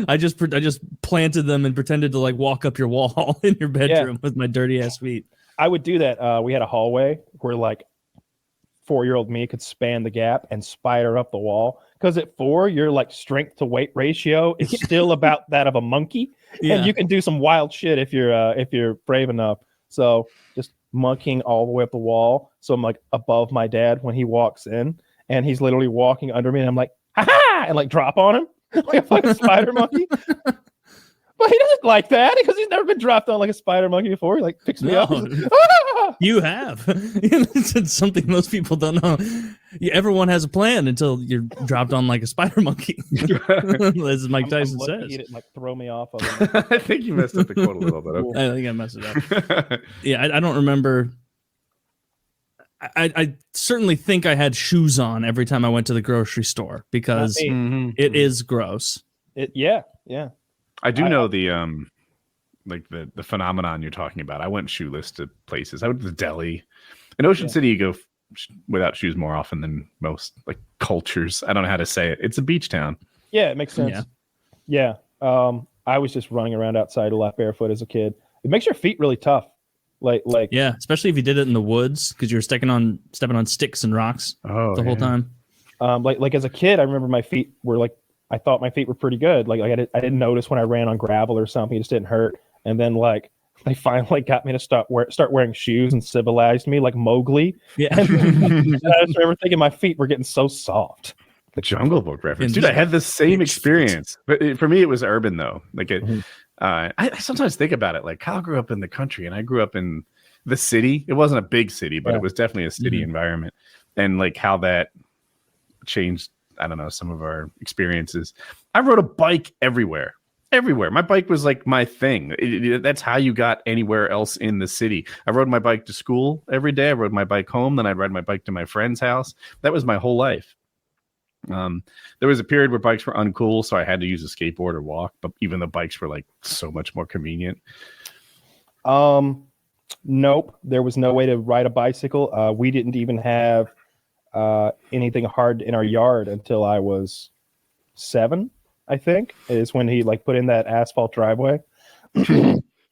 I just planted them and pretended to like walk up your wall in your bedroom with my dirty ass feet. I would do that. We had a hallway where like 4-year-old me could span the gap and spider up the wall. Because at 4, your like strength to weight ratio is still about that of a monkey, and you can do some wild shit if you're brave enough. So just monkeying all the way up the wall. So I'm like above my dad when he walks in, and he's literally walking under me, and I'm like, ha ha, and like drop on him like a fucking spider monkey. But he doesn't like that because he's never been dropped on like a spider monkey before. He like picks me up. Like, ah! You have. It's something most people don't know. Everyone has a plan until you're dropped on like a spider monkey. As Mike Tyson says. He'd like throw me off of him. I think you messed up the quote a little bit. Okay. I think I messed it up. Yeah, I don't remember. I certainly think I had shoes on every time I went to the grocery store because it is gross. Yeah. I do know the like the phenomenon you're talking about. I went shoeless to places. I went to the deli. In Ocean City, you go without shoes more often than most like cultures. I don't know how to say it. It's a beach town. Yeah, it makes sense. Yeah. I was just running around outside a lot barefoot as a kid. It makes your feet really tough. Like yeah, especially if you did it in the woods because you're stepping on sticks and rocks the whole time. Like as a kid, I remember my feet were like, I thought my feet were pretty good. Like I didn't notice when I ran on gravel or something. It just didn't hurt. And then like they finally got me to start wearing shoes and civilized me like Mowgli. Yeah. And I just remember thinking my feet were getting so soft. The Jungle Book reference, dude. I had the same experience, but for me it was urban though. Like it, I sometimes think about it. Like Kyle grew up in the country, and I grew up in the city. It wasn't a big city, but it was definitely a city environment, and like how that changed. I don't know, some of our experiences. I rode a bike everywhere. My bike was like my thing. That's how you got anywhere else in the city. I rode my bike to school every day. I rode my bike home. Then I'd ride my bike to my friend's house. That was my whole life. There was a period where bikes were uncool, so I had to use a skateboard or walk, but even the bikes were like so much more convenient. Nope. There was no way to ride a bicycle. We didn't even have anything hard in our yard until I was 7, I think, is when he like put in that asphalt driveway.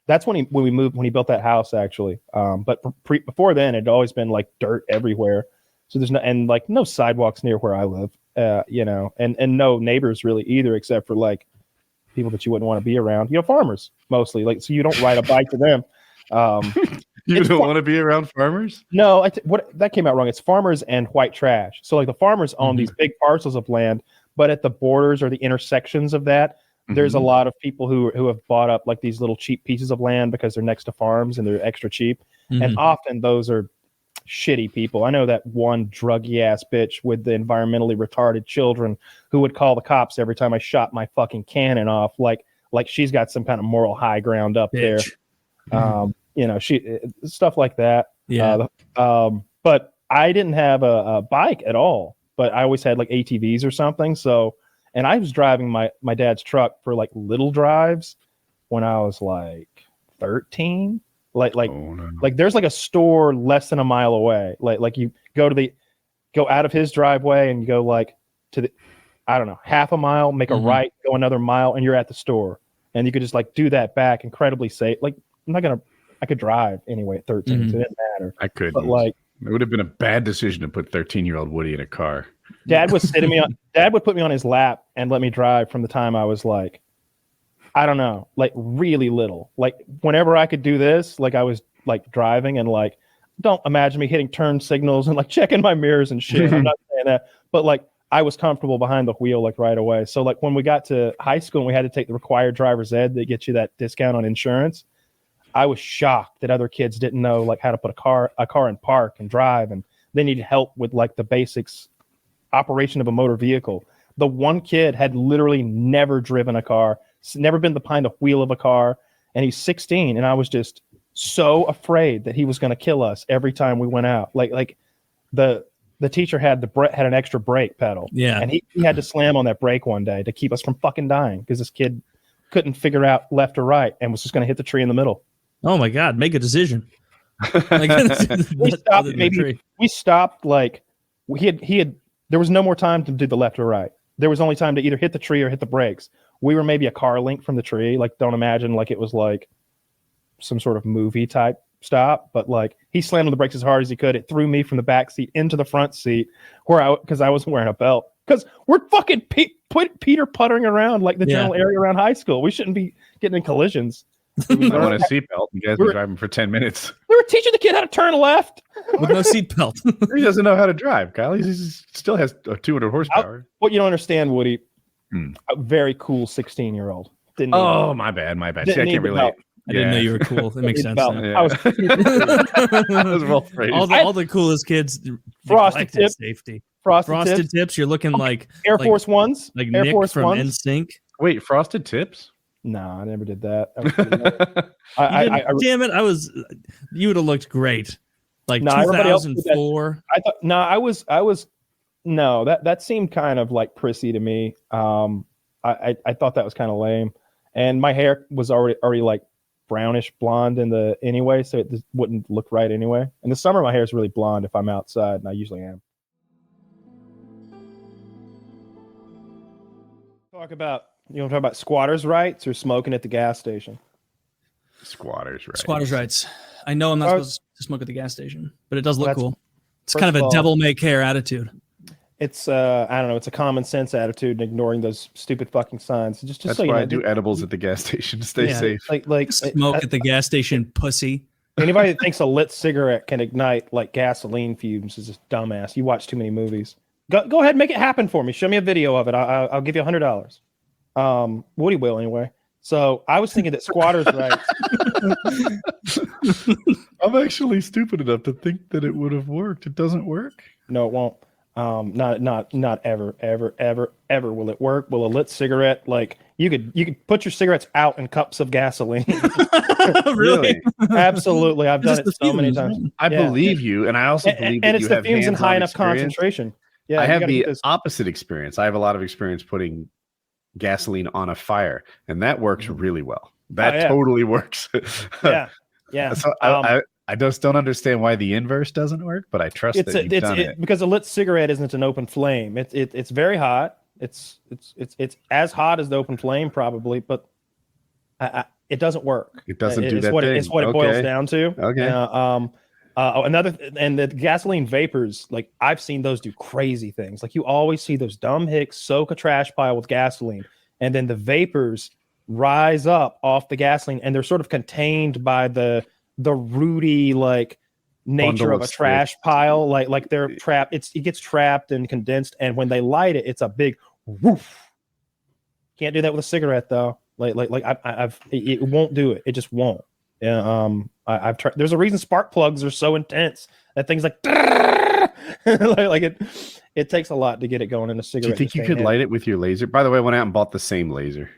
That's when he built that house actually. But before then it'd always been like dirt everywhere. So there's no sidewalks near where I live, and no neighbors really either, except for like people that you wouldn't want to be around, farmers mostly, like, so you don't ride a bike to them. You don't want to be around farmers? No, that came out wrong. It's farmers and white trash. So like the farmers own these big parcels of land, but at the borders or the intersections of that, there's a lot of people who have bought up like these little cheap pieces of land because they're next to farms and they're extra cheap. And often those are shitty people. I know that one druggy ass bitch with the environmentally retarded children who would call the cops every time I shot my fucking cannon off, like she's got some kind of moral high ground up there. She stuff like that. Yeah. But I didn't have a bike at all, but I always had like ATVs or something. So, and I was driving my dad's truck for like little drives when I was like 13. Like there's like a store less than a mile away. Like you go out of his driveway and you go like to the, I don't know, half a mile, make a right, go another mile, and you're at the store. And you could just like do that back incredibly safe. Like I could drive anyway at 13, so it didn't matter. I could, but like it would have been a bad decision to put 13-year-old Woody in a car. Dad would put me on his lap and let me drive from the time I was like I don't know, like really little. Like whenever I could do this, like I was like driving and like, don't imagine me hitting turn signals and like checking my mirrors and shit. I'm not saying that, but like I was comfortable behind the wheel like right away. So like when we got to high school and we had to take the required driver's ed that gets you that discount on insurance, I was shocked that other kids didn't know like how to put a car in park and drive, and they needed help with like the basics operation of a motor vehicle. The one kid had literally never driven a car, never been behind the wheel of a car, and he's 16. And I was just so afraid that he was going to kill us every time we went out. Like the teacher had an extra brake pedal, and he had to slam on that brake one day to keep us from fucking dying because this kid couldn't figure out left or right and was just going to hit the tree in the middle. Oh my God! Make a decision. We stopped like he had. There was no more time to do the left or right. There was only time to either hit the tree or hit the brakes. We were maybe a car length from the tree. Like, don't imagine like it was like some sort of movie type stop, but like he slammed on the brakes as hard as he could. It threw me from the back seat into the front seat because I wasn't wearing a belt. Because we're fucking Peter puttering around like the general area around high school. We shouldn't be getting in collisions. I want a seatbelt. You guys been driving for 10 minutes. We were teaching the kid how to turn left with no seatbelt. He doesn't know how to drive, Kyle. He still has 200 horsepower. What you don't understand, Woody, a very cool 16-year-old. My bad. See, I can't relate. I didn't know you were cool. That makes sense. Yeah. I was well phrased. All the coolest kids. Frosted Tips. Safety. Frosted Tips. You're looking like Air Force Ones. Like Air Nick Force from Ones. NSYNC. Wait, Frosted Tips? No, I never did that. Damn it! You would have looked great. Like 2004. That seemed kind of like prissy to me. I thought that was kind of lame, and my hair was already like brownish blonde anyway, so it just wouldn't look right anyway. In the summer, my hair is really blonde if I'm outside, and I usually am. You want to talk about squatters' rights or smoking at the gas station? Squatters' rights. Squatters' rights. I know I'm not supposed to smoke at the gas station, but it does look cool. It's kind of a devil may care attitude. It's I don't know. It's a common sense attitude, ignoring those stupid fucking signs. Just That's so you why know, I do edibles at the gas station to stay safe. Like smoke at the gas station, pussy. Anybody that thinks a lit cigarette can ignite like gasoline fumes is just dumbass. You watch too many movies. Go ahead, make it happen for me. Show me a video of it. I'll give you $100. Woody will anyway. So I was thinking that squatters' rights. I'm actually stupid enough to think that it would have worked. It doesn't work. No, it won't. Not ever will it work. Will a lit cigarette, like you could put your cigarettes out in cups of gasoline. Really? Absolutely. I've done it so many times. I believe you, and I also believe that it's you the have fumes in high enough experience. concentration. Yeah, I have the opposite experience. I have a lot of experience putting gasoline on a fire, and that works really well. That totally works. Yeah. So I just don't understand why the inverse doesn't work, but I trust that you've done it. Because a lit cigarette isn't an open flame. It's very hot. It's as hot as the open flame probably, but it doesn't work. It doesn't do that thing. It's what it boils down to. Okay. And the gasoline vapors, like I've seen those do crazy things. Like you always see those dumb hicks soak a trash pile with gasoline, and then the vapors rise up off the gasoline, and they're sort of contained by the rooty like nature of a trash pile. Like they're trapped. It gets trapped and condensed, and when they light it, it's a big woof. Can't do that with a cigarette though. It won't do it. It just won't. Yeah. I've tried. There's a reason spark plugs are so intense. That thing's like, it takes a lot to get it going in a cigarette. Do you think you could light it with your laser? By the way, I went out and bought the same laser.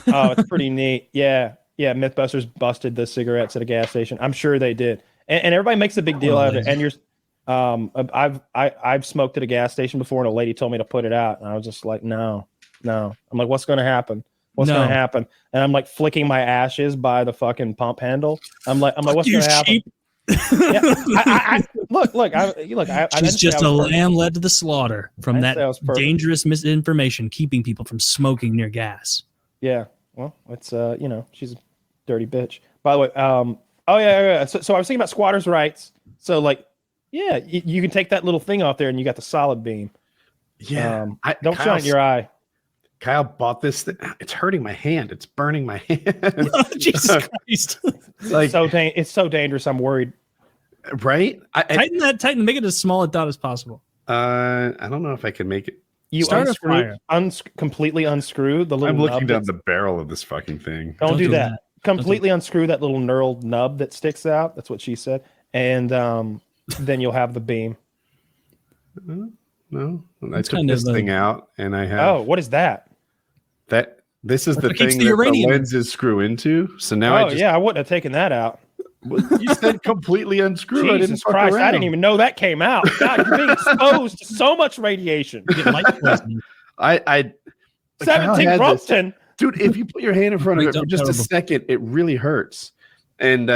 Oh, it's pretty neat. Yeah. Mythbusters busted the cigarettes at a gas station. I'm sure they did, and everybody makes a big deal out of it. And I've smoked at a gas station before, and a lady told me to put it out, and I was just like, no. I'm like, what's going to happen? What's going to happen? And I'm like flicking my ashes by the fucking pump handle. I'm like, what's going to happen? She's just a lamb led to the slaughter from that dangerous misinformation, keeping people from smoking near gas. Yeah. Well, it's she's a dirty bitch. By the way, So I was thinking about squatters' rights. So you can take that little thing off there, and you got the solid beam. Yeah. Don't shine your eye. Kyle bought this thing. It's hurting my hand. It's burning my hand. Jesus Christ! Like, It's so dangerous. I'm worried. right? Tighten, make it as small a dot as possible. I don't know if I can make it. You Start a fire. completely unscrew the little. I'm looking nub down the barrel of this fucking thing. Don't do do that. that. Completely unscrew that little knurled nub that sticks out. That's what she said. And then you'll have the beam. No, I It's took kind this of a- thing out, and I have Oh, what is that? that. This is the what keeps thing the that uranium. the lenses screw into. So now Oh, yeah, I wouldn't have taken that out. You said completely unscrew. I didn't Jesus fuck Christ, I around. didn't even know that came out. God, you're being exposed to so much radiation. You get light poisoning. I Kyle 17 had this. Brompton. Dude, if you put your hand in front of Wait, it for don't just a terrible. second, it really hurts, and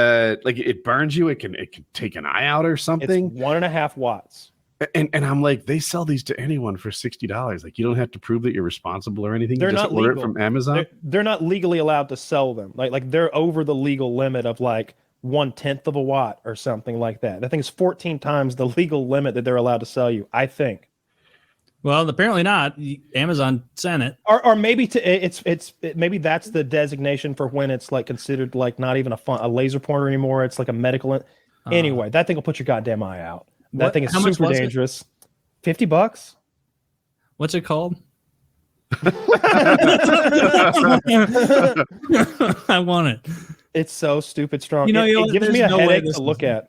like it burns you. It can take an eye out or It's something. 1.5 watts. And I'm like, they sell these to anyone for $60. Like, you don't have to prove that you're responsible or anything. They're You just not order legal. it from Amazon. They're not legally allowed to sell them. Like they're over the legal limit of like 1/10 of a watt or something like that. I think it's 14 times the legal limit that they're allowed to sell you. I think. Well, apparently not. Amazon sent it. Or maybe maybe that's the designation for when it's like considered like not even a laser pointer anymore. It's like a medical. Anyway, that thing will put your goddamn eye out. That What- thing is how much super was it? dangerous. $50. What's it called? I want it. It's so stupid strong. You know, it gives there's me a no way headache this to look is- at.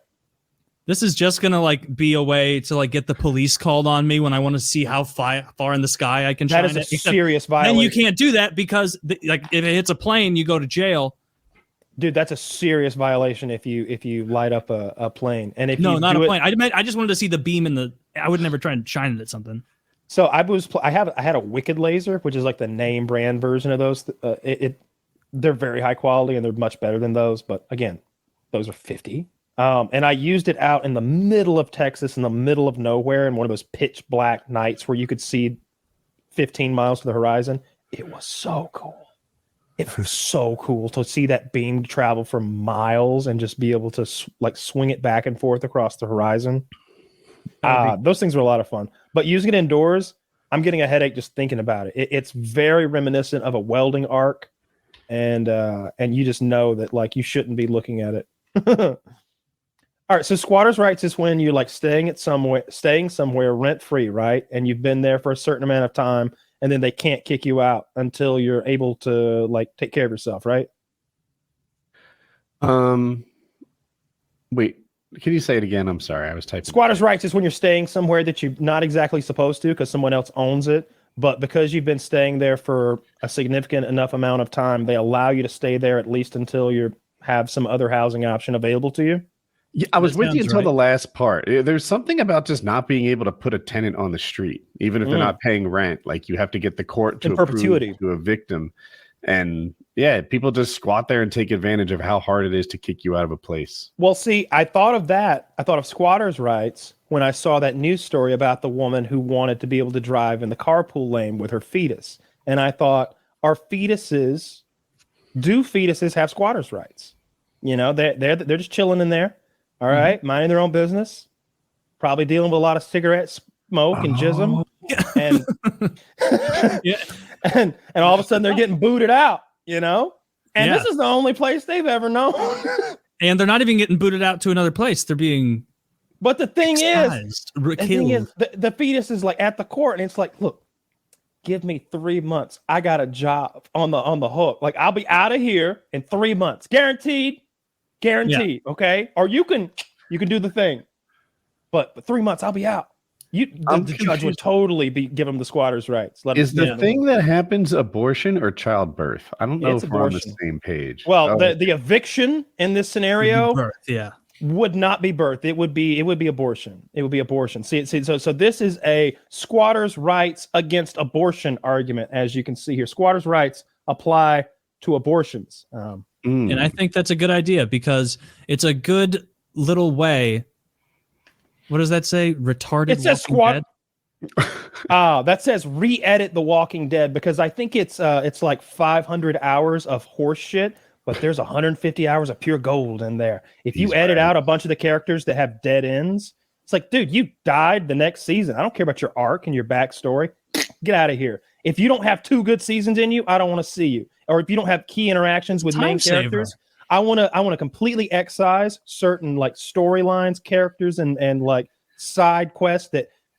This is just gonna like be a way to like get the police called on me when I want to see how far in the sky I can That shine is a it. Except serious violation. then you can't do that because like if it hits a plane, you go to jail. Dude, that's a serious violation if you light up a plane. And if No, you not do a it- plane. I just wanted to see the beam in the. I would never try and shine it at something. So I had a Wicked laser, which is like the name brand version of those. They're very high quality and they're much better than those. But again, those are $50. And I used it out in the middle of Texas, in the middle of nowhere, in one of those pitch black nights where you could see 15 miles to the horizon. It was so cool. It was so cool to see that beam travel for miles and just be able to like swing it back and forth across the horizon. Those things are a lot of fun. But using it indoors, I'm getting a headache just thinking about it. It's very reminiscent of a welding arc, and you just know that like you shouldn't be looking at it. All right, so squatters' rights is when you're like staying somewhere rent free, right? And you've been there for a certain amount of time, and then they can't kick you out until you're able to like take care of yourself, right? Wait, can you say it again? I'm sorry, I was typing. Squatters' rights is when you're staying somewhere that you're not exactly supposed to because someone else owns it, but because you've been staying there for a significant enough amount of time, they allow you to stay there at least until you have some other housing option available to you. Yeah, I was That with you sounds until right. the last part. There's something about just not being able to put a tenant on the street, even if they're not paying rent. Like you have to get the court to In perpetuity. approve to evict them. And yeah, people just squat there and take advantage of how hard it is to kick you out of a place. Well, see, I thought of that. I thought of squatters' rights when I saw that news story about the woman who wanted to be able to drive in the carpool lane with her fetus. And I thought, do fetuses have squatters' rights? You know, they're just chilling in there. All right, minding their own business, probably dealing with a lot of cigarette smoke and jism, and and all of a sudden they're getting booted out, you know. And this is the only place they've ever known. And they're not even getting booted out to another place. They're being. But the thing excised, killed. the fetus is like at the court, and it's like, look, give me 3 months. I got a job on the hook. Like I'll be out of here in 3 months, guaranteed. Okay, or you can do the thing, but 3 months I'll be out. The judge would totally give them the squatters' rights. Is the thing that happens abortion or childbirth? I don't know It's if we're on the abortion. same page. Well, the eviction in this scenario would not be birth. It would be abortion. It would be abortion. See, so this is a squatters' rights against abortion argument, as you can see here. Squatters' rights apply to abortions. And I think that's a good idea because it's a good little way. What does that say? Retarded. It says Walking Dead? That says re-edit The Walking Dead because I think it's like 500 hours of horse shit, but there's 150 hours of pure gold in there. If you edit out a bunch of the characters that have dead ends, it's like, dude, you died the next season. I don't care about your arc and your backstory. Get out of here. If you don't have 2 good seasons in you, I don't want to see you. Or if you don't have key interactions with main characters, I want to completely excise certain like storylines, characters, and like side quests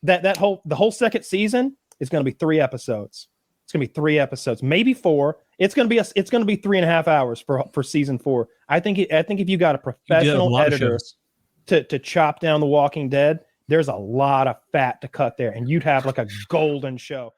the whole second season is going to be 3 episodes. It's going to be 3 episodes, maybe 4. It's going to be 3.5 hours for season 4. I think if you got a professional editor to chop down The Walking Dead, there's a lot of fat to cut there, and you'd have like a golden show.